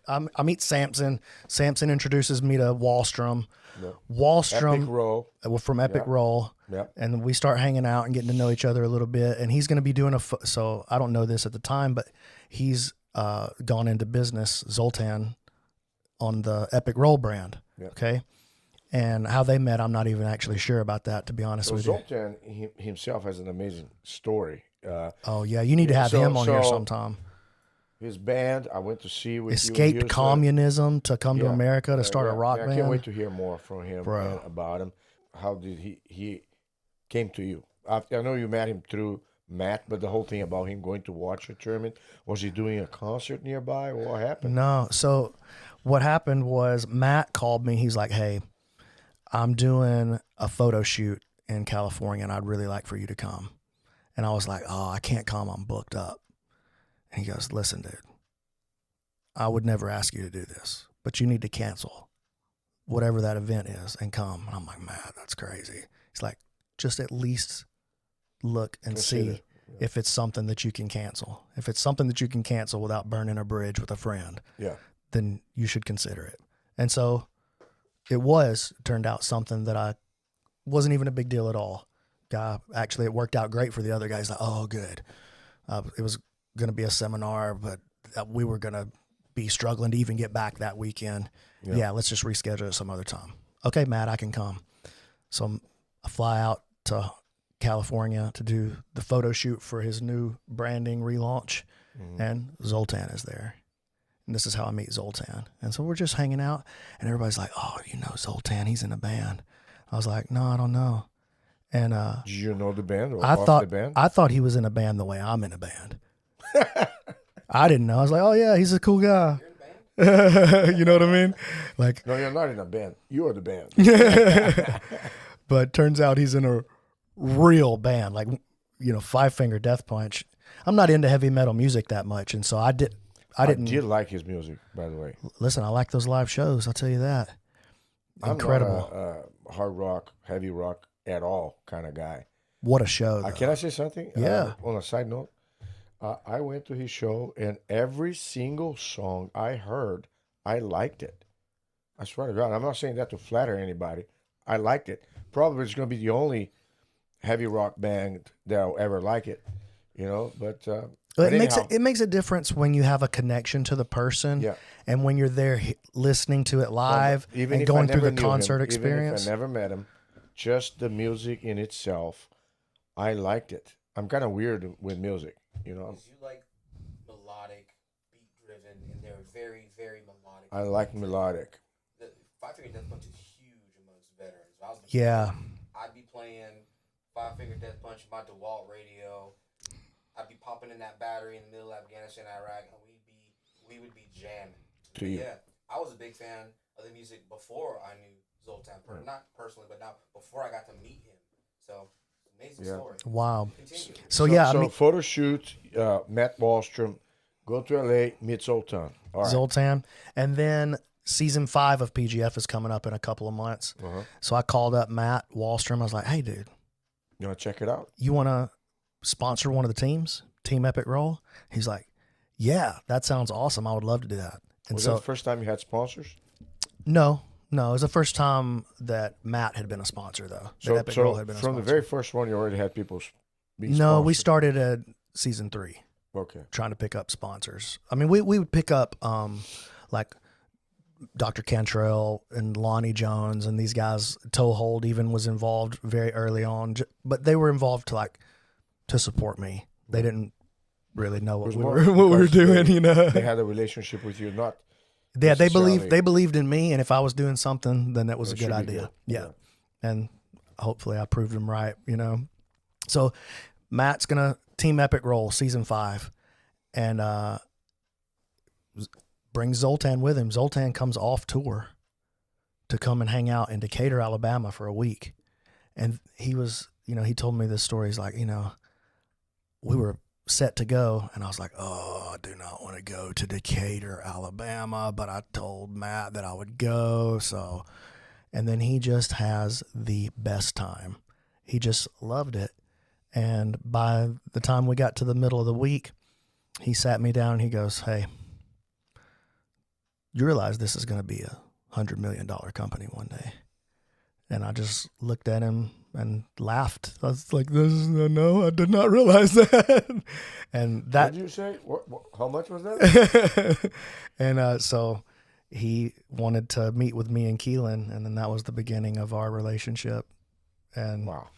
I meet Samson. Samson introduces me to Wallstrom. Yep. Wallstrom Epic Roll. From Epic Yep. Roll. Yep. And we start hanging out and getting to know each other a little bit. And he's going to be doing so I don't know this at the time, but he's gone into business, Zoltan, on the Epic Roll brand. Yep. Okay. And how they met, I'm not even actually sure about that, to be honest with you. Zoltan himself has an amazing story. Oh yeah, you need to have him on here sometime. His band, I went to see with Escaped communism to come to America to start a rock band. I can't wait to hear more from him and about him. How did he came to you? I know you met him through Matt, but the whole thing about him going to watch a tournament, was he doing a concert nearby, or what happened? No. So what happened was Matt called me. He's like, hey, I'm doing a photo shoot in California, and I'd really like for you to come. And I was like, oh, I can't come. I'm booked up. And he goes, listen, dude, I would never ask you to do this, but you need to cancel whatever that event is and come. And I'm like, man, that's crazy. He's like, just at least look and see if it's something that you can cancel. If it's something that you can cancel without burning a bridge with a friend, then you should consider it. And so it turned out something that I wasn't even a big deal at all. Actually, it worked out great for the other guys. Like, oh, good. It was going to be a seminar, but we were going to be struggling to even get back that weekend. Yeah, let's just reschedule it some other time. Okay, Matt, I can come. So I fly out to California to do the photo shoot for his new branding relaunch, and Zoltan is there. And this is how I meet Zoltan. And so we're just hanging out, and everybody's like, oh, you know Zoltan, he's in a band. I was like, no, I don't know. And did you know the band or the band? I thought he was in a band the way I'm in a band. I didn't know. I was like, oh yeah, he's a cool guy. You know what I mean? Like, no, you're not in a band. You are the band. But turns out he's in a real band, like, you know, Five Finger Death Punch. I'm not into heavy metal music that much, and so I didn't. I did like his music, by the way. Listen, I like those live shows. I'll tell you that. Incredible. I'm not a hard rock, heavy rock at all kind of guy. What a show! Can I say something? Yeah. On a side note, I went to his show, and every single song I heard, I liked it. I swear to God, I'm not saying that to flatter anybody. I liked it. Probably it's going to be the only heavy rock band that'll ever like it, you know. But it makes a difference when you have a connection to the person, and when you're there listening to it live and going through the concert experience. Even if I never met him, just the music in itself, I liked it. I'm kind of weird with music, you know. You like melodic, beat-driven, and they're very, very melodic. I like melodic. The Five Finger Death Punch is huge amongst veterans. I'd be playing Five Finger Death Punch, my DeWalt radio. I'd be popping in that battery in the middle of Afghanistan, Iraq, and we would be jamming. Yeah, I was a big fan of the music before I knew Zoltan, not personally, but now before I got to meet him. So amazing story. Wow. Continue. So photo shoot, Matt Wallstrom, go to LA, meet Zoltan. All right. Zoltan, and then season 5 of PGF is coming up in a couple of months. So I called up Matt Wallstrom. I was like, hey, dude, you want to check it out? You want to sponsor one of the teams, Team Epic Roll? He's like, yeah, that sounds awesome. I would love to do that. And was that the first time you had sponsors? No, it was the first time that Matt had been a sponsor, though. So from the very first one, you already had people be sponsored? No, we started at season 3. Okay. Trying to pick up sponsors. I mean, we would pick up like Dr. Cantrell and Lonnie Jones and these guys. Toehold even was involved very early on, but they were involved to support me. They didn't really know what we were doing. You know, they had a relationship with you, not. Yeah, they believed in me, and if I was doing something, then that was a good idea. Yeah, and hopefully I proved them right. You know, so Matt's gonna Team Epic Roll season 5, and bring Zoltan with him. Zoltan comes off tour to come and hang out in Decatur, Alabama for a week, and he was, you know, he told me this story. He's like, you know, we were set to go, and I was like, oh, I do not want to go to Decatur, Alabama, but I told Matt that I would go. So, and then he just has the best time. He just loved it. And by the time we got to the middle of the week, he sat me down and he goes, hey, you realize this is going to be a $100 million company one day. And I just looked at him and laughed. I was like, no, I did not realize that. And that. What did you say? How much was that? And so he wanted to meet with me and Keelan, and then that was the beginning of our relationship. And Wow.